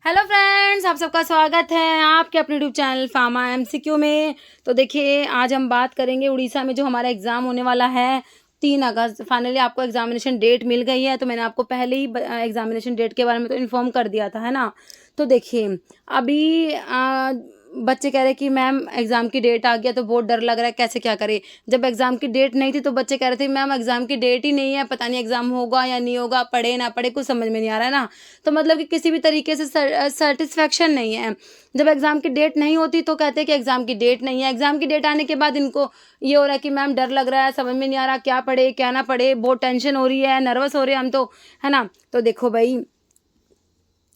Hello friends, आप सबका स्वागत है आपके अपने यूट्यूब चैनल फार्मा एमसीक्यू में। तो देखिए, आज हम बात करेंगे उड़ीसा में जो हमारा एग्ज़ाम होने वाला है 3 अगस्त। फाइनली आपको एग्जामिनेशन डेट मिल गई है। तो मैंने आपको पहले ही एग्जामिनेशन डेट के बारे में तो इन्फॉर्म कर दिया था, है ना। तो देखिए, अभी बच्चे कह रहे हैं कि मैम एग्ज़ाम की डेट आ गया तो बहुत डर लग रहा है, कैसे क्या करें। जब एग्ज़ाम की डेट नहीं थी तो बच्चे कह रहे थे मैम एग्ज़ाम की डेट ही नहीं है, पता नहीं एग्ज़ाम होगा या नहीं होगा, पढ़े ना पढ़े कुछ समझ में नहीं आ रहा है ना। तो मतलब कि किसी भी तरीके से सेटिस्फेक्शन नहीं है। जब एग्ज़ाम की डेट नहीं होती तो कहते हैं कि एग्ज़ाम की डेट नहीं है। एग्ज़ाम की डेट आने के बाद इनको ये हो रहा है कि मैम डर लग रहा है, समझ में नहीं आ रहा क्या पढ़े क्या ना पढ़े, बहुत टेंशन हो रही है, नर्वस हो रहे हैं हम तो, है ना। तो देखो भाई,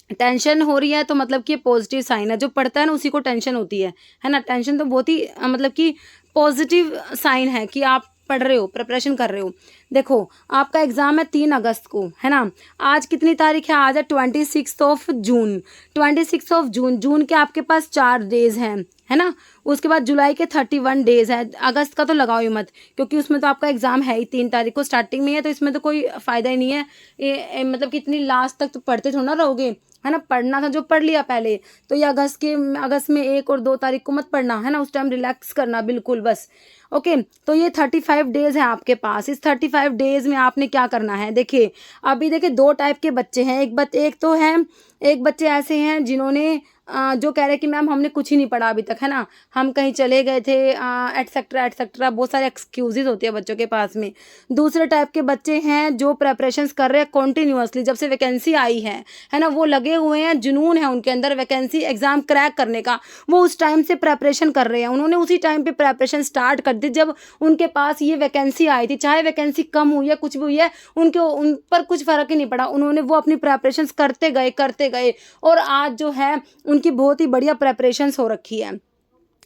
टेंशन हो रही है तो मतलब कि ये पॉजिटिव साइन है। जो पढ़ता है ना उसी को टेंशन होती है ना। टेंशन तो बहुत ही मतलब कि पॉजिटिव साइन है कि आप पढ़ रहे हो, प्रिपरेशन कर रहे हो। देखो, आपका एग्ज़ाम है 3 अगस्त को, है ना। आज कितनी तारीख है? आज है 26 जून। 26 जून जून के आपके पास 4 डेज हैं, है ना। उसके बाद जुलाई के 31 डेज है। अगस्त का तो लगाओ ही मत, क्योंकि उसमें तो आपका एग्ज़ाम है ही 3 तारीख को स्टार्टिंग में है, तो इसमें तो कोई फ़ायदा ही नहीं है। मतलब कि इतनी लास्ट तक तो पढ़ते थोड़ा ना रहोगे, है ना। पढ़ना था जो पढ़ लिया पहले। तो ये अगस्त में 1 और 2 तारीख को मत पढ़ना, है ना। उस टाइम रिलैक्स करना बिल्कुल बस। ओके, तो ये 35 डेज है आपके पास। इस 35 डेज में आपने क्या करना है? देखिए, अभी देखिए 2 टाइप के बच्चे हैं। एक बच्चे ऐसे हैं जिन्होंने जो कह रहे हैं कि मैम हमने कुछ ही नहीं पढ़ा अभी तक, है ना, हम कहीं चले गए थे, एटसेट्रा एटसेट्रा, बहुत सारे एक्सक्यूजेज होते हैं बच्चों के पास में। दूसरे टाइप के बच्चे हैं जो प्रेपरेशंस कर रहे हैं कॉन्टिन्यूअसली, जब से वैकेंसी आई है ना। वो लगे हुए हैं, जुनून है उनके अंदर वैकेंसी एग्जाम क्रैक करने का। वो उस टाइम से प्रेपरेशन कर रहे हैं। उन्होंने उसी टाइम पे प्रेपरेशन स्टार्ट कर दी जब उनके पास ये वैकेंसी आई थी। चाहे वैकेंसी कम हुई है, कुछ भी हुई है, उन पर कुछ फ़र्क ही नहीं पड़ा। उन्होंने वो अपनी प्रेपरेशंस करते गए और आज जो है उनकी बहुत ही बढ़िया प्रेपरेशंस हो रखी है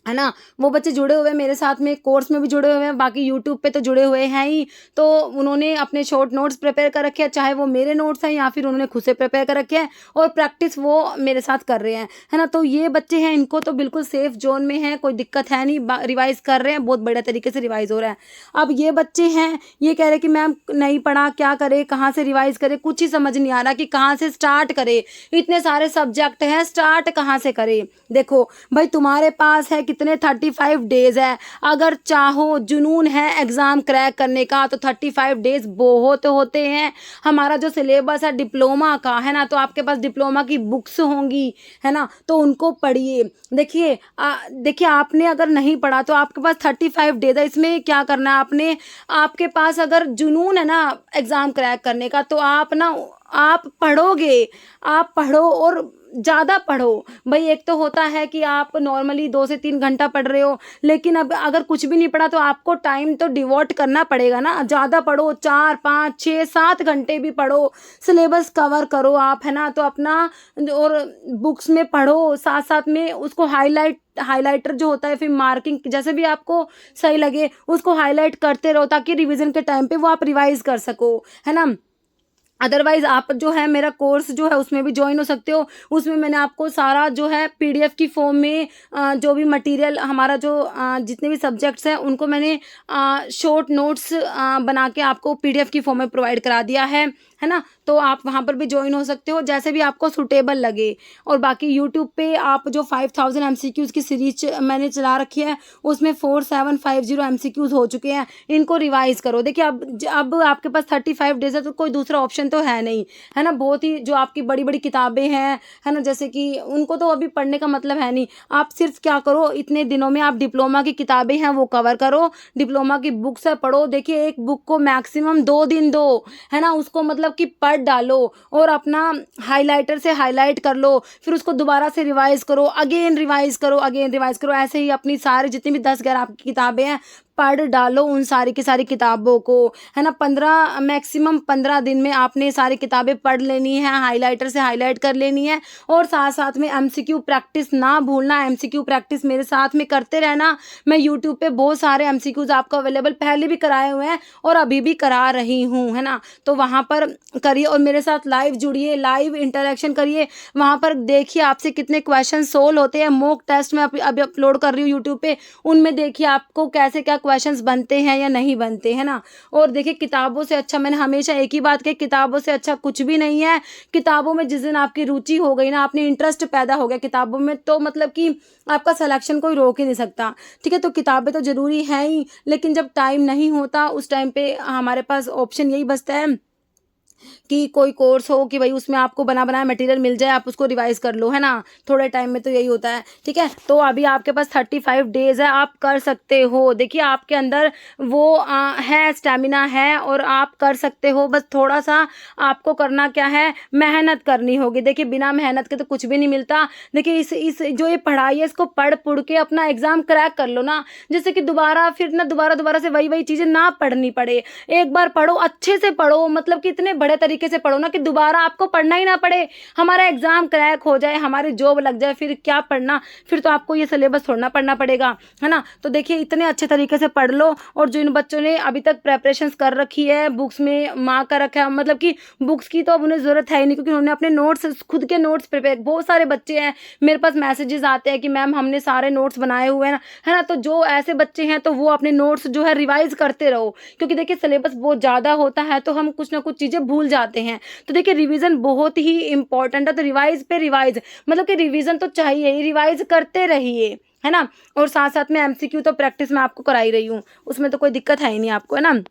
ना। वो बच्चे जुड़े हुए हैं मेरे साथ में, कोर्स में भी जुड़े हुए हैं, बाकी यूट्यूब पे तो जुड़े हुए हैं ही। तो उन्होंने अपने शॉर्ट नोट्स प्रिपेयर कर रखे हैं, चाहे वो मेरे नोट्स हैं या फिर उन्होंने खुद से प्रिपेयर कर रखे हैं, और प्रैक्टिस वो मेरे साथ कर रहे हैं, है ना। तो ये बच्चे हैं, इनको तो बिल्कुल सेफ जोन में है, कोई दिक्कत है नहीं, रिवाइज कर रहे हैं, बहुत बढ़िया तरीके से रिवाइज हो रहा है। अब ये बच्चे हैं, ये कह रहे हैं कि मैम नहीं पढ़ा, क्या करे, कहाँ से रिवाइज करे, कुछ ही समझ नहीं आ रहा कि कहाँ से स्टार्ट करे। इतने सारे सब्जेक्ट हैं, स्टार्ट कहाँ से करे। देखो भाई, तुम्हारे पास है कितने 35 डेज है। अगर चाहो, जुनून है एग्जाम क्रैक करने का, तो 35 डेज बहुत होते हैं। हमारा जो सिलेबस है डिप्लोमा का, है ना, तो आपके पास डिप्लोमा की बुक्स होंगी, है ना, तो उनको पढ़िए। देखिए आपने अगर नहीं पढ़ा तो आपके पास 35 डेज है। इसमें क्या करना है आपने? आपके पास अगर जुनून है ना एग्जाम क्रैक करने का, तो आप पढ़ोगे, आप पढ़ो और ज़्यादा पढ़ो। भाई, एक तो होता है कि आप नॉर्मली 2 से 3 घंटा पढ़ रहे हो, लेकिन अब अगर कुछ भी नहीं पढ़ा तो आपको टाइम तो डिवोट करना पड़ेगा ना। ज़्यादा पढ़ो, 4 5 6 7 घंटे भी पढ़ो, सिलेबस कवर करो आप, है ना। तो अपना और बुक्स में पढ़ो, साथ साथ में उसको हाइलाइटर जो होता है, फिर मार्किंग जैसे भी आपको सही लगे उसको हाईलाइट करते रहो, ताकि रिवीजन के टाइम पे वो आप रिवाइज कर सको, है ना। अदरवाइज आप जो है मेरा कोर्स जो है उसमें भी ज्वाइन हो सकते हो। उसमें मैंने आपको सारा जो है पीडीएफ की फॉर्म में जो भी मटेरियल हमारा जो जितने भी सब्जेक्ट्स हैं उनको मैंने शॉर्ट नोट्स बना के आपको पीडीएफ की फॉर्म में प्रोवाइड करा दिया है ना। तो आप वहाँ पर भी ज्वाइन हो सकते हो, जैसे भी आपको सूटेबल लगे। और बाकी यूट्यूब पे आप जो 5000 एमसीक्यूज़ की सीरीज मैंने चला रखी है, उसमें 4750 एमसीक्यूज़ हो चुके हैं। इनको रिवाइज करो। देखिए, अब आपके पास 35 डेज है, तो कोई दूसरा ऑप्शन तो है नहीं, है ना। बहुत ही जो आपकी बड़ी बड़ी किताबें हैं, है ना, जैसे कि उनको तो अभी पढ़ने का मतलब है नहीं। आप सिर्फ क्या करो, इतने दिनों में आप डिप्लोमा की किताबें हैं वो कवर करो, डिप्लोमा की बुक्स है पढ़ो। देखिए, एक बुक को मैक्सिमम 2 दिन दो, है ना, उसको मतलब कि पढ़ डालो और अपना हाइलाइटर से हाईलाइट कर लो, फिर उसको दोबारा से रिवाइज करो, अगेन रिवाइज करो, अगेन रिवाइज करो। ऐसे ही अपनी सारी जितनी भी 10-11 आपकी किताबें हैं पढ़ डालो, उन सारी की सारी किताबों को, है ना। मैक्सिमम 15 दिन में आपने सारी किताबें पढ़ लेनी है, हाइलाइटर से हाईलाइट कर लेनी है। और साथ साथ में एमसीक्यू प्रैक्टिस ना भूलना, एमसीक्यू प्रैक्टिस मेरे साथ में करते रहना। मैं यूट्यूब पे बहुत सारे एमसीक्यूज आपको अवेलेबल पहले भी कराए हुए हैं और अभी भी करा रही हूँ, है ना। तो वहाँ पर करिए और मेरे साथ लाइव जुड़िए, लाइव इंटरेक्शन करिए। वहाँ पर देखिए आपसे कितने क्वेश्चन सोल्व होते हैं। मॉक टेस्ट में अभी अपलोड कर रही हूँ यूट्यूब पे, उनमें देखिए आपको कैसे क्या क्वेश्चंस बनते हैं या नहीं बनते, है ना। और देखिए किताबों से अच्छा, मैंने हमेशा एक ही बात कही, किताबों से अच्छा कुछ भी नहीं है। किताबों में जिस दिन आपकी रुचि हो गई ना, आपने इंटरेस्ट पैदा हो गया किताबों में, तो मतलब कि आपका सिलेक्शन कोई रोक ही नहीं सकता, ठीक है। तो किताबें तो ज़रूरी है ही, लेकिन जब टाइम नहीं होता उस टाइम पे हमारे पास ऑप्शन यही बचता है कि कोई कोर्स हो कि भाई उसमें आपको बना बनाया मटेरियल मिल जाए, आप उसको रिवाइज कर लो, है ना। थोड़े टाइम में तो यही होता है, ठीक है। तो अभी आपके पास 35 डेज है, आप कर सकते हो। देखिए आपके अंदर वो है, स्टेमिना है और आप कर सकते हो। बस थोड़ा सा आपको करना क्या है, मेहनत करनी होगी। देखिए बिना मेहनत के तो कुछ भी नहीं मिलता। देखिए इस जो ये पढ़ाई है, इसको पढ़ के अपना एग्जाम क्रैक कर लो ना, जिससे कि दोबारा फिर ना दोबारा से वही चीज़ें ना पढ़नी पड़े। एक बार पढ़ो, अच्छे से पढ़ो, मतलब कि इतने बड़े तरीके से पढ़ो ना कि दोबारा आपको पढ़ना ही ना पड़े, हमारा एग्जाम क्रैक हो जाए, हमारी जॉब लग जाए, फिर क्या पढ़ना, फिर तो आपको ये सिलेबस छोड़ना पढ़ना पड़ेगा, है ना। तो देखिए इतने अच्छे तरीके से पढ़ लो। और जो इन बच्चों ने अभी तक प्रेपरेशंस कर रखी है, बुक्स में मार्क कर रखा है, मतलब कि बुक्स की तो अब उन्हें ज़रूरत है ही नहीं, क्योंकि उन्होंने अपने नोट्स, खुद के नोट्स प्रिपेयर, बहुत सारे बच्चे हैं मेरे पास मैसेजेस आते हैं कि मैम हमने सारे नोट्स बनाए हुए हैं, है ना। तो जो ऐसे बच्चे हैं तो वो अपने नोट्स जो है रिवाइज करते रहो, क्योंकि देखिए सिलेबस बहुत ज़्यादा होता है तो हम कुछ ना कुछ चीज़ें भूल जाते हैं। तो देखिए रिवीजन बहुत ही इंपॉर्टेंट है, तो रिवाइज पे रिवाइज, मतलब कि रिवीजन तो चाहिए ही, रिवाइज करते रहिए, है ना। और साथ साथ में एमसीक्यू तो प्रैक्टिस में आपको कराई रही हूँ, उसमें तो कोई दिक्कत है ही नहीं आपको, है ना।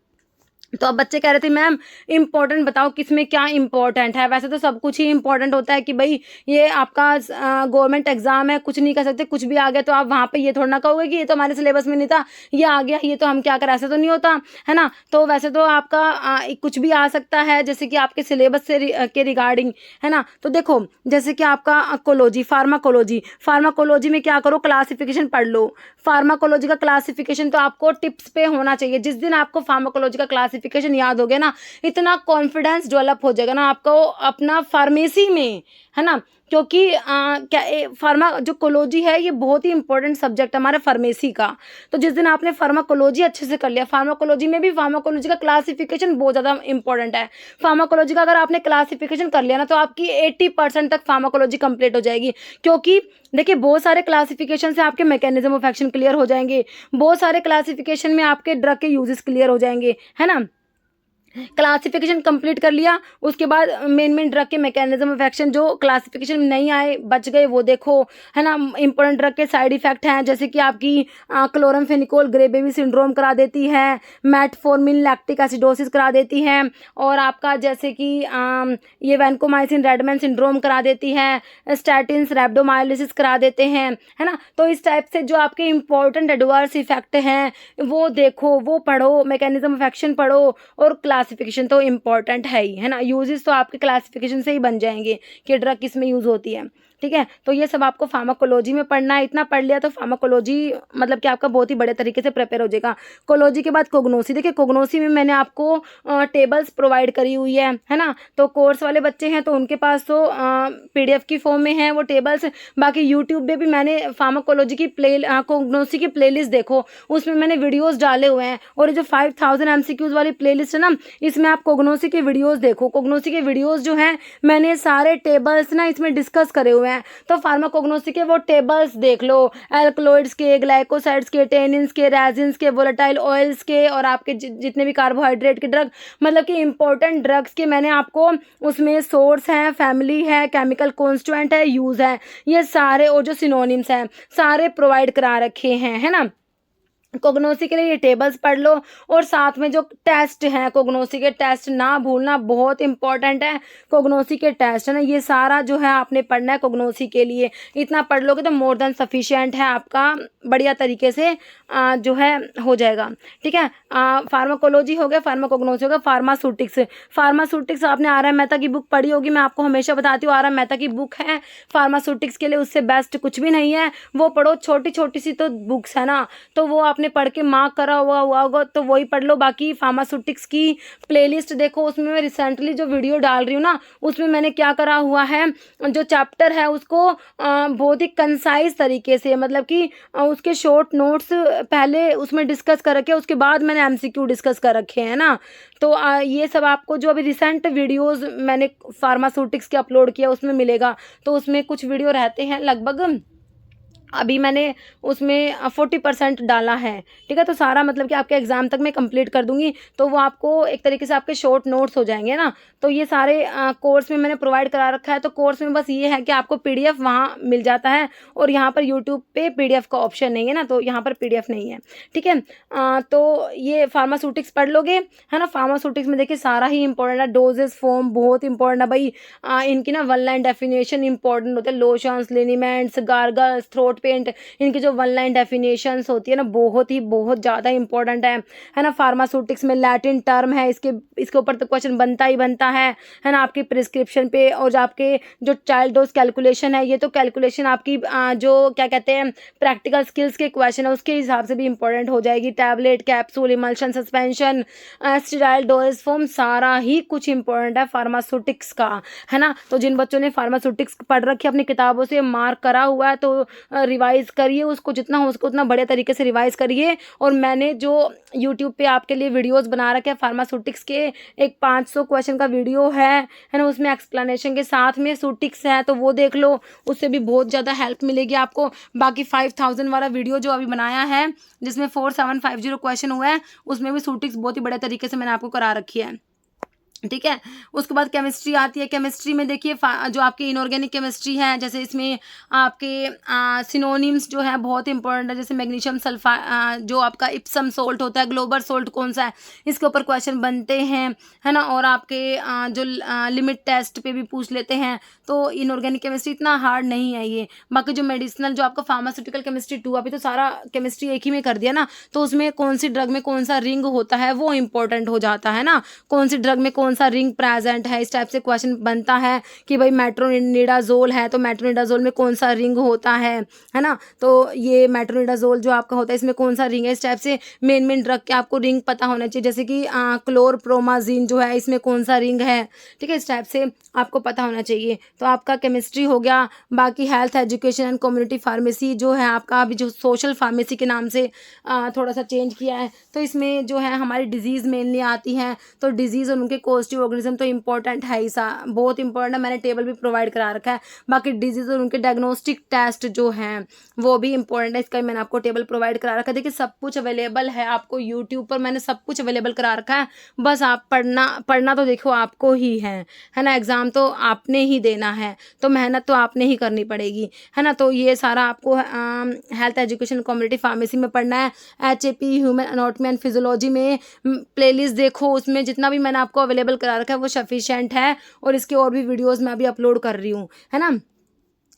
तो अब बच्चे कह रहे थे मैम इम्पोर्टेंट बताओ किसमें क्या इम्पोर्टेंट है। वैसे तो सब कुछ ही इम्पोर्टेंट होता है कि भाई ये आपका गवर्नमेंट एग्जाम है, कुछ नहीं कर सकते, कुछ भी आ गया तो आप वहाँ पे ये थोड़ा ना कहोगे कि ये तो हमारे सिलेबस में नहीं था, ये आ गया, ये तो हम क्या करें, ऐसा तो नहीं होता, है ना। तो वैसे तो आपका कुछ भी आ सकता है, जैसे कि आपके सिलेबस से के रिगार्डिंग, है ना। तो देखो जैसे कि आपका कोलॉजी, फार्माकोलॉजी में क्या करो, क्लासिफिकेशन पढ़ लो। फार्माकोलॉजी का क्लासिफिकेशन तो आपको टिप्स पे होना चाहिए। जिस दिन आपको फार्माकोलॉजी का क्लासिफिकेशन याद हो गया ना, इतना कॉन्फिडेंस डेवलप हो जाएगा ना आपको अपना फार्मेसी में, है ना। क्योंकि फार्मा जो कोलॉजी है ये बहुत ही इंपॉर्टेंट सब्जेक्ट है हमारे फार्मेसी का। तो जिस दिन आपने फार्माकोलॉजी अच्छे से कर लिया, फार्माकोलॉजी में भी फार्माकोलॉजी का क्लासिफिकेशन बहुत ज़्यादा इंपॉर्टेंट है। फार्माकोलॉजी का अगर आपने क्लासिफिकेशन कर लिया ना, तो आपकी 80% तक फार्माकोलॉजी कंप्लीट हो जाएगी। क्योंकि देखिए बहुत सारे क्लासिफिकेशन से आपके मैकेनिज्म ऑफ एक्शन क्लियर हो जाएंगे, बहुत सारे क्लासिफिकेशन में आपके ड्रग के यूजेस क्लियर हो जाएंगे, है ना। क्लासिफिकेशन कंप्लीट कर लिया, उसके बाद मेन ड्रग के मैकेनिज्म ऑफ एक्शन जो क्लासिफिकेशन में नहीं आए, बच गए, वो देखो, है ना। इंपॉर्टेंट ड्रग के साइड इफेक्ट हैं, जैसे कि आपकी क्लोरमफेनिकोल ग्रे बेबी सिंड्रोम करा देती है, मेटफॉर्मिन लैक्टिक एसिडोसिस करा देती है, और आपका जैसे कि ये वैनकोमाइसिन रेडमैन सिंड्रोम करा देती है, स्टैटिन्स रैप्डोमायोलिसिस करा देते हैं, है ना। तो इस टाइप से जो आपके इंपॉर्टेंट एडवर्स इफेक्ट हैं वो देखो, वो पढ़ो, मैकेनिज्म ऑफ एक्शन पढ़ो, और क्लासिफिकेशन तो इम्पॉर्टेंट है ही, है ना। यूजेस तो आपके क्लासिफिकेशन से ही बन जाएंगे कि ड्रग किस में यूज़ होती है, ठीक है। तो ये सब आपको फार्माकोलॉजी में पढ़ना है। इतना पढ़ लिया तो फार्माकोलॉजी मतलब कि आपका बहुत ही बड़े तरीके से प्रिपेयर हो जाएगा। कोलॉजी के बाद कोग्नोसी, देखिए कोग्नोसी में मैंने आपको टेबल्स प्रोवाइड करी हुई है ना। तो कोर्स वाले बच्चे हैं तो उनके पास तो PDF की फॉर्म में है वो टेबल्स। बाकी यूट्यूब पे भी मैंने फार्माकोलॉजी की कोग्नोसी की प्लेलिस्ट देखो, उसमें मैंने वीडियोस डाले हुए हैं। और ये जो 5000 MCQs वाली प्लेलिस्ट है ना, इसमें आप कोग्नोसी के वीडियोस देखो। कोग्नोसी के वीडियोस जो हैं मैंने सारे टेबल्स ना इसमें डिस्कस करे हुए हैं, तो फार्माकोग्नोसी के वो टेबल्स देख लो, एल्कलॉइड्स के, ग्लाइकोसाइड्स के, टेनिन्स के, रेजिन्स के, वोलेटाइल ऑयल्स के, और आपके जितने भी कार्बोहाइड्रेट के ड्रग, मतलब कि इंपॉर्टेंट ड्रग्स के मैंने आपको उसमें सोर्स है, फैमिली है, केमिकल कॉन्स्टिट्यूएंट है, यूज है, ये सारे, और जो सिनोनिम्स हैं सारे प्रोवाइड करा रखे हैं, है ना। कोग्नोसी के लिए ये टेबल्स पढ़ लो। और साथ में जो टेस्ट हैं, कोग्नोसी के टेस्ट ना भूलना, बहुत इंपॉर्टेंट है। कोग्नोसी के टेस्ट है ना, ये सारा जो है आपने पढ़ना है कोग्नोसी के लिए। इतना पढ़ लोगे तो मोर देन सफिशिएंट है, आपका बढ़िया तरीके से जो है हो जाएगा, ठीक है। फार्माकोलॉजी हो गया, फार्माकोग्नोसी हो गया। फार्मास्यूटिक्स आपने R.M. मेहता की बुक पढ़ी होगी, मैं आपको हमेशा बताती हूँ R.M. मेहता की बुक है फार्मास्यूटिक्स के लिए, उससे बेस्ट कुछ भी नहीं है। वो पढ़ो, छोटी छोटी सी तो बुक्स है ना, तो वो आपने पढ़ के मार्क करा हुआ होगा तो वही पढ़ लो। बाकी फार्मास्यूटिक्स की प्लेलिस्ट देखो, उसमें मैं रिसेंटली जो वीडियो डाल रही हूँ ना, उसमें मैंने क्या करा हुआ है, जो चैप्टर है उसको बहुत ही कंसाइज तरीके से, मतलब कि उसके शॉर्ट नोट्स पहले उसमें डिस्कस कर रखे, उसके बाद मैंने MCQ डिस्कस कर रखे हैं ना। तो ये सब आपको जो अभी रिसेंट वीडियोस मैंने फार्मास्यूटिक्स के अपलोड किया उसमें मिलेगा। तो उसमें कुछ वीडियो रहते हैं लगभग अभी मैंने उसमें 40% डाला है, ठीक है। तो सारा मतलब कि आपके एग्ज़ाम तक मैं कंप्लीट कर दूँगी, तो वो आपको एक तरीके से आपके शॉर्ट नोट्स हो जाएँगे ना। तो ये सारे कोर्स में मैंने प्रोवाइड करा रखा है। तो कोर्स में बस ये है कि आपको पीडीएफ वहाँ मिल जाता है, और यहाँ पर यूट्यूब पे पीडीएफ का ऑप्शन नहीं है ना, तो यहाँ पर पीडीएफ नहीं है, ठीक है। तो ये फार्मास्यूटिक्स पढ़ लोगे, है ना। फार्मास्यूटिक्स में देखिए सारा ही इंपॉर्टेंट है, डोजेस फॉर्म बहुत इंपॉर्टेंट है भाई। इनकी ना वन लाइन डेफिनेशन इंपॉर्टेंट होते हैं, लोशंस, लिनीमेंट्स, गार्गल्स, थ्रोट पेंट, इनकी जो वन लाइन डेफिनेशंस होती है ना, बहुत ज़्यादा इंपॉर्टेंट है ना। फार्मास्यूटिक्स में लैटिन टर्म है, इसके ऊपर तो क्वेश्चन बनता ही बनता है ना, आपकी प्रिस्क्रिप्शन पे। और जो आपके जो चाइल्ड डोज कैलकुलेशन है, ये तो कैलकुलेशन आपकी जो क्या कहते हैं प्रैक्टिकल स्किल्स के क्वेश्चन है उसके हिसाब से भी इंपॉर्टेंट हो जाएगी। Tablet, capsule, emulsion, suspension, sterile dose form, सारा ही कुछ इंपॉर्टेंट है फार्मास्यूटिक्स का, है ना। तो जिन बच्चों ने फार्मास्यूटिक्स पढ़ रखी है, अपनी किताबों से मार्क करा हुआ है, तो रिवाइज करिए उसको, जितना हो सके उतना बढ़िया तरीके से रिवाइज करिए। और मैंने जो यूट्यूब पे आपके लिए वीडियोस बना रखे हैं फार्मास्यूटिक्स के, एक 500 क्वेश्चन का वीडियो है ना, उसमें एक्सप्लेनेशन के साथ में सूटिक्स है, तो वो देख लो, उससे भी बहुत ज़्यादा हेल्प मिलेगी आपको। बाकी 5000 वाला वीडियो जो अभी बनाया है, जिसमें 4750 क्वेश्चन हुआ है, उसमें भी सूटिक्स बहुत ही बड़े तरीके से मैंने आपको करा रखी है, ठीक है। उसके बाद केमिस्ट्री आती है। केमिस्ट्री में देखिए जो आपकी इनऑर्गेनिक केमिस्ट्री है, जैसे इसमें आपके सिनोनिम्स जो है बहुत इंपॉर्टेंट है, जैसे मैग्नीशियम सल्फा, जो आपका इप्सम सोल्ट होता है, ग्लोबल सोल्ट कौन सा है, इसके ऊपर क्वेश्चन बनते हैं, है ना। और आपके जो लिमिट टेस्ट पे भी पूछ लेते हैं। तो इनऑर्गेनिक केमिस्ट्री इतना हार्ड नहीं है ये। बाकी जो मेडिसिनल, जो आपका फार्मास्यूटिकल केमिस्ट्री 2, अभी तो सारा केमिस्ट्री एक ही में कर दिया ना, तो उसमें कौन सी ड्रग में कौन सा रिंग होता है वो इंपॉर्टेंट हो जाता है ना, कौन सी ड्रग में कौन सा रिंग प्रेजेंट है, इस टाइप से क्वेश्चन बनता है कि भाई मेट्रोनिडाजोल है, तो मेट्रोनिडाजोल में कौन सा रिंग होता है ना। तो ये मेट्रोनिडाजोल जो आपका होता है, इसमें कौन सा रिंग है, इस टाइप से मेन ड्रग के आपको रिंग पता होना चाहिए। जैसे कि क्लोरप्रोमाजीन जो है, इसमें कौन सा रिंग है, ठीक है, इस टाइप से आपको पता होना चाहिए। तो आपका केमिस्ट्री हो गया। बाकी health education and community pharmacy जो है आपका, अभी जो सोशल फार्मेसी के नाम से थोड़ा सा चेंज किया है, तो इसमें जो है हमारी डिजीज़ मेनली आती हैं। तो डिजीज़ और उनके पॉजिटिव ऑर्गेनिज्म तो इंपॉर्टेंट है ही, बहुत इंपॉर्टेंट है, मैंने टेबल भी प्रोवाइड करा रखा है। बाकी डिजीज़ और उनके डायग्नोस्टिक टेस्ट जो हैं वो भी इंपॉर्टेंट है, इसका मैंने आपको टेबल प्रोवाइड करा रखा है। देखिए सब कुछ अवेलेबल है आपको यूट्यूब पर, मैंने सब कुछ अवेलेबल करा रखा है। बस आप पढ़ना तो देखो आपको ही है ना। एग्ज़ाम तो आपने ही देना है, तो मेहनत तो आपने ही करनी पड़ेगी, है ना। तो ये सारा आपको हेल्थ एजुकेशन कम्युनिटी फार्मेसी में पढ़ना है। HAP human anatomy and physiology में प्लेलिस्ट देखो, उसमें जितना भी मैंने आपको अवेलेबल करा रखा है वो सफिशिएंट है, और इसके और भी वीडियोस मैं अभी अपलोड कर रही हूँ, है ना।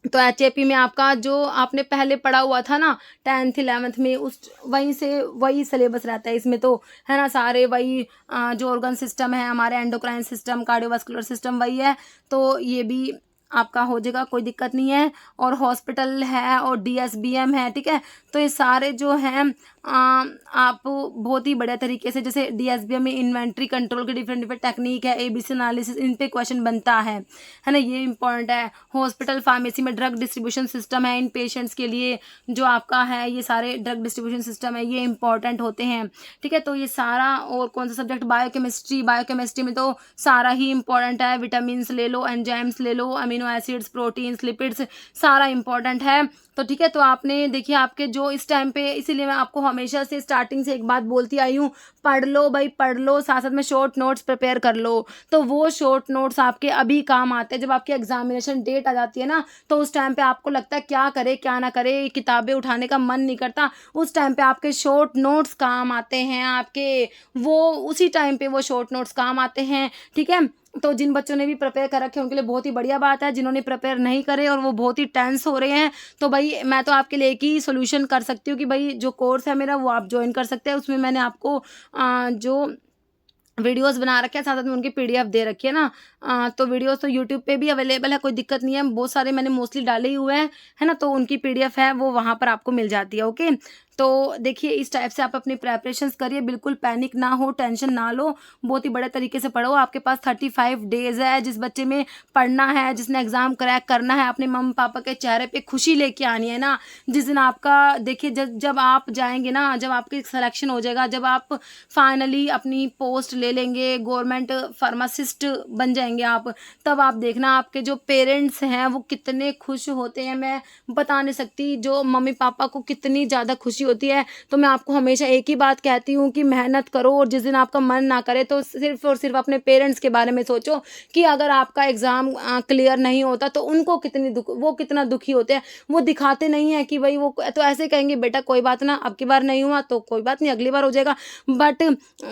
तो HAP में आपका जो आपने पहले पढ़ा हुआ था ना 10th 11th में, उस वहीं से वही सिलेबस रहता है इसमें, तो है ना। सारे वही जो ऑर्गन सिस्टम है हमारे, एंडोक्राइन सिस्टम, कार्डियोवास्कुलर सिस्टम वही है, तो ये भी आपका हो जाएगा, कोई दिक्कत नहीं है। और हॉस्पिटल है और DSBM है, ठीक है। तो ये सारे जो हैं आप बहुत ही बढ़िया तरीके से, जैसे DSBM में इन्वेंट्री कंट्रोल के डिफरेंट टेक्निक है, ABC एनालिसिस, इन पे क्वेश्चन बनता है ना, ये इंपॉर्टेंट है। हॉस्पिटल फार्मेसी में ड्रग डिस्ट्रीब्यूशन सिस्टम है इन पेशेंट्स के लिए, जो आपका है ये सारे ड्रग डिस्ट्रीब्यूशन सिस्टम है, ये इंपॉर्टेंट होते हैं, ठीक है। तो ये सारा, और कौन सा सब्जेक्ट, बायोकेमिस्ट्री में तो सारा ही इंपॉर्टेंट है। विटामिन ले लो, एंजाइम्स ले लो, अमीनो एसिड्स, प्रोटीन्स, लिपिड्स, सारा इंपॉर्टेंट है। तो ठीक है, तो आपने देखिए आपके जो इस टाइम पे, इसीलिए मैं आपको हमेशा से स्टार्टिंग से एक बात बोलती आई हूँ, पढ़ लो भाई, पढ़ लो, साथ साथ में शॉर्ट नोट्स प्रिपेयर कर लो। तो वो शॉर्ट नोट्स आपके अभी काम आते हैं, जब आपकी एग्जामिनेशन डेट आ जाती है ना, तो उस टाइम पे आपको लगता है क्या करे क्या ना करे, किताबें उठाने का मन नहीं करता, उस टाइम पे आपके शॉर्ट नोट्स काम आते हैं आपके, वो उसी टाइम पे वो शॉर्ट नोट्स काम आते हैं, ठीक है। तो जिन बच्चों ने भी प्रिपेयर कर रखे हैं उनके लिए बहुत ही बढ़िया बात है, जिन्होंने प्रिपेयर नहीं करे और वो बहुत ही टेंस हो रहे हैं, तो भाई मैं तो आपके लिए एक ही सोल्यूशन कर सकती हूँ कि भाई जो कोर्स है मेरा वो आप ज्वाइन कर सकते हैं। उसमें मैंने आपको जो वीडियोस बना रखे हैं, साथ साथ में उनकी PDF दे रखी है ना। तो वीडियोस तो यूट्यूब पे भी अवेलेबल है, कोई दिक्कत नहीं है, बहुत सारे मैंने मोस्टली डाले ही हुए हैं, है ना। तो उनकी PDF है वो वहाँ पर आपको मिल जाती है, ओके। तो देखिए इस टाइप से आप अपनी प्रेपरेशंस करिए, बिल्कुल पैनिक ना हो, टेंशन ना लो, बहुत ही बड़े तरीके से पढ़ो। आपके पास 35 डेज़ है, जिस बच्चे में पढ़ना है, जिसने एग्ज़ाम क्रैक करना है, अपने मम्मी पापा के चेहरे पे खुशी लेके आनी है ना। जिस दिन आपका देखिए जब आप जाएंगे ना, जब आपकी सिलेक्शन हो जाएगा, जब आप फाइनली अपनी पोस्ट ले लेंगे, गवर्नमेंट फार्मासिस्ट बन जाएंगे आप, तब आप देखना आपके जो पेरेंट्स हैं वो कितने खुश होते हैं। मैं बता नहीं सकती जो मम्मी पापा को कितनी ज़्यादा खुशी होती है। तो मैं आपको हमेशा एक ही बात कहती हूँ कि मेहनत करो, और जिस दिन आपका मन ना करे तो सिर्फ और सिर्फ अपने पेरेंट्स के बारे में सोचो कि अगर आपका एग्ज़ाम क्लियर नहीं होता तो उनको वो कितना दुखी होते हैं। वो दिखाते नहीं है कि भाई, वो तो ऐसे कहेंगे बेटा कोई बात ना, अब की बार नहीं हुआ तो कोई बात नहीं, अगली बार हो जाएगा, बट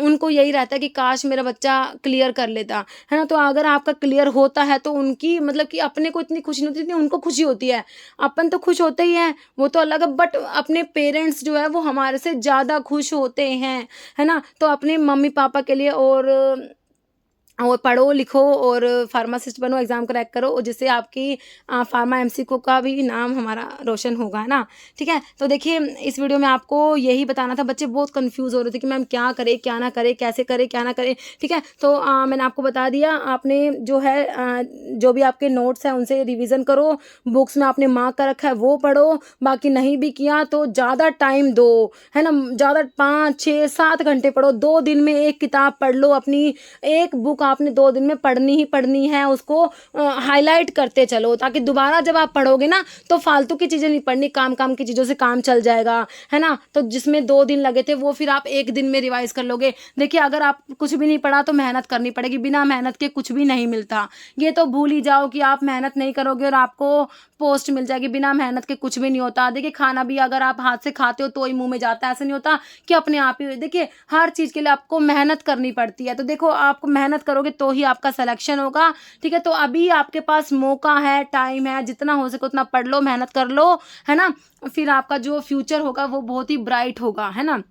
उनको यही रहता है कि काश मेरा बच्चा क्लियर कर लेता, है ना। तो अगर आपका क्लियर होता है तो उनकी मतलब कि अपने को इतनी खुशी नहीं होती जितनी उनको खुशी होती है। अपन तो खुश होते ही हैं, वो तो अलग है, बट अपने पेरेंट्स जो है वो हमारे से ज़्यादा खुश होते हैं, है ना। तो अपने मम्मी पापा के लिए और पढ़ो लिखो और फार्मासिस्ट बनो, एग्ज़ाम क्रैक करो, और जिससे आपकी फार्मा एमसीक्यू का भी नाम हमारा रोशन होगा, है ना। ठीक है, तो देखिए इस वीडियो में आपको यही बताना था। बच्चे बहुत कंफ्यूज हो रहे थे कि मैम क्या करें क्या ना करें, कैसे करें क्या ना करें। ठीक है, तो मैंने आपको बता दिया। आपने जो है जो भी आपके नोट्स हैं उनसे रिविज़न करो, बुक्स में आपने मार्क कर रखा है वो पढ़ो, बाकी नहीं भी किया तो ज़्यादा टाइम दो, है ना। ज़्यादा 5 6 7 घंटे पढ़ो, 2 दिन में एक किताब पढ़ लो। अपनी एक बुक आपने 2 दिन में पढ़नी ही पढ़नी है, उसको हाईलाइट करते चलो, ताकि दोबारा जब आप पढ़ोगे ना तो फालतू की चीज़ें नहीं पढ़नी, काम की चीज़ों से काम चल जाएगा, है ना। तो जिसमें 2 दिन लगे थे वो फिर आप 1 दिन में रिवाइज कर लोगे। देखिए अगर आप कुछ भी नहीं पढ़ा तो मेहनत करनी पड़ेगी, बिना मेहनत के कुछ भी नहीं मिलता। ये तो भूल ही जाओ कि आप मेहनत नहीं करोगे और आपको पोस्ट मिल जाएगी, बिना मेहनत के कुछ भी नहीं होता। देखिए खाना भी अगर आप हाथ से खाते हो तो ही मुंह में जाता है, ऐसा नहीं होता कि अपने आप ही। देखिए हर चीज़ के लिए आपको मेहनत करनी पड़ती है, तो देखो आप मेहनत करोगे तो ही आपका सिलेक्शन होगा। ठीक है, तो अभी आपके पास मौका है, टाइम है, जितना हो सके उतना पढ़ लो, मेहनत कर लो, है ना। फिर आपका जो फ्यूचर होगा वो बहुत ही ब्राइट होगा, है ना।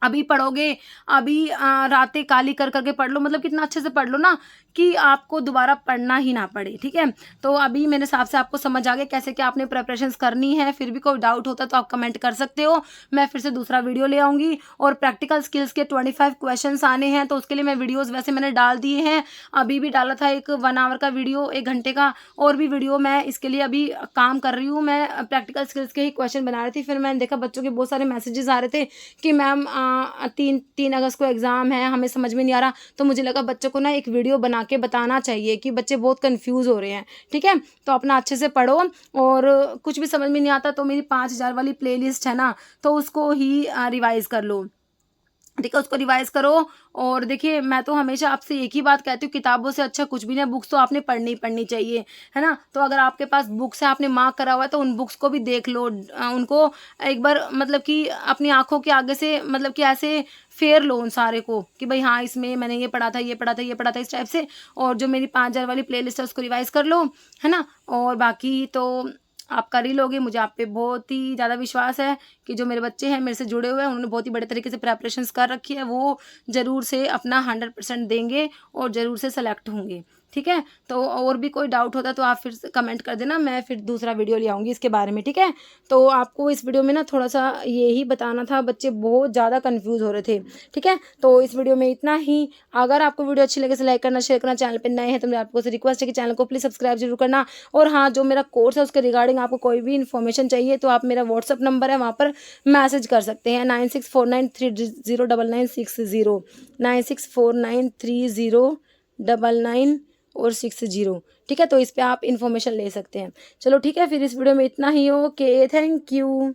अभी पढ़ोगे, अभी रातें काली कर करके पढ़ लो, मतलब कितना अच्छे से पढ़ लो ना कि आपको दोबारा पढ़ना ही ना पड़े। ठीक है, तो अभी मेरे हिसाब से आपको समझ आ गया कैसे क्या आपने प्रिपरेशंस करनी है। फिर भी कोई डाउट होता तो आप कमेंट कर सकते हो, मैं फिर से दूसरा वीडियो ले आऊँगी। और प्रैक्टिकल स्किल्स के 25 क्वेश्चंस आने हैं, तो उसके लिए मैं वीडियोज़ वैसे मैंने डाल दिए हैं। अभी भी डाला था एक 1 आवर का वीडियो, 1 घंटे का, और भी वीडियो मैं इसके लिए अभी काम कर रही हूँ। मैं प्रैक्टिकल स्किल्स के ही क्वेश्चन बना रही थी, फिर मैंने देखा बच्चों के बहुत सारे मैसेजेस आ रहे थे कि मैम 3 अगस्त को एग्ज़ाम है, हमें समझ में नहीं आ रहा। तो मुझे लगा बच्चों को ना एक वीडियो बना के बताना चाहिए कि बच्चे बहुत कंफ्यूज हो रहे हैं। ठीक है, तो अपना अच्छे से पढ़ो, और कुछ भी समझ में नहीं आता तो मेरी 5000 वाली प्लेलिस्ट है ना, तो उसको ही रिवाइज़ कर लो। ठीक है, उसको रिवाइज़ करो। और देखिए मैं तो हमेशा आपसे एक ही बात कहती हूँ, किताबों से अच्छा कुछ भी नहीं है, बुक्स तो आपने पढ़नी ही पढ़नी चाहिए, है ना। तो अगर आपके पास बुक्स है, आपने मार्क करा हुआ है, तो उन बुक्स को भी देख लो, उनको एक बार मतलब कि अपनी आंखों के आगे से मतलब कि ऐसे फेर लो उन सारे को कि भाई हाँ इसमें मैंने ये पढ़ा था ये पढ़ा था ये पढ़ा था, इस टाइप से। और जो मेरी 5000 वाली प्लेलिस्ट है उसको रिवाइज़ कर लो, है ना। और बाकी तो आप कर ही लोगे, मुझे आप पे बहुत ही ज़्यादा विश्वास है कि जो मेरे बच्चे हैं मेरे से जुड़े हुए हैं, उन्होंने बहुत ही बड़े तरीके से प्रेपरेशंस कर रखी है, वो ज़रूर से अपना 100% देंगे और ज़रूर से सेलेक्ट होंगे। ठीक है, तो और भी कोई डाउट होता तो आप फिर से कमेंट कर देना, मैं फिर दूसरा वीडियो ले आऊँगी इसके बारे में। ठीक है, तो आपको इस वीडियो में ना थोड़ा सा यही बताना था, बच्चे बहुत ज़्यादा कन्फ्यूज़ हो रहे थे। ठीक है, तो इस वीडियो में इतना ही। अगर आपको वीडियो अच्छी लगे तो लाइक करना, शेयर करना, चैनल पर नए हैं तो मैं आपको रिक्वेस्ट है कि चैनल को प्लीज़ सब्सक्राइब जरूर करना। और हाँ, जो मेरा कोर्स है उसके रिगार्डिंग आपको कोई भी इन्फॉर्मेशन चाहिए तो आप मेरा व्हाट्सअप नंबर है वहाँ पर मैसेज कर सकते हैं, 9649309960, 96493099 और 60। ठीक है, तो इस पे आप इन्फॉर्मेशन ले सकते हैं। चलो ठीक है, फिर इस वीडियो में इतना ही। Okay, thank you.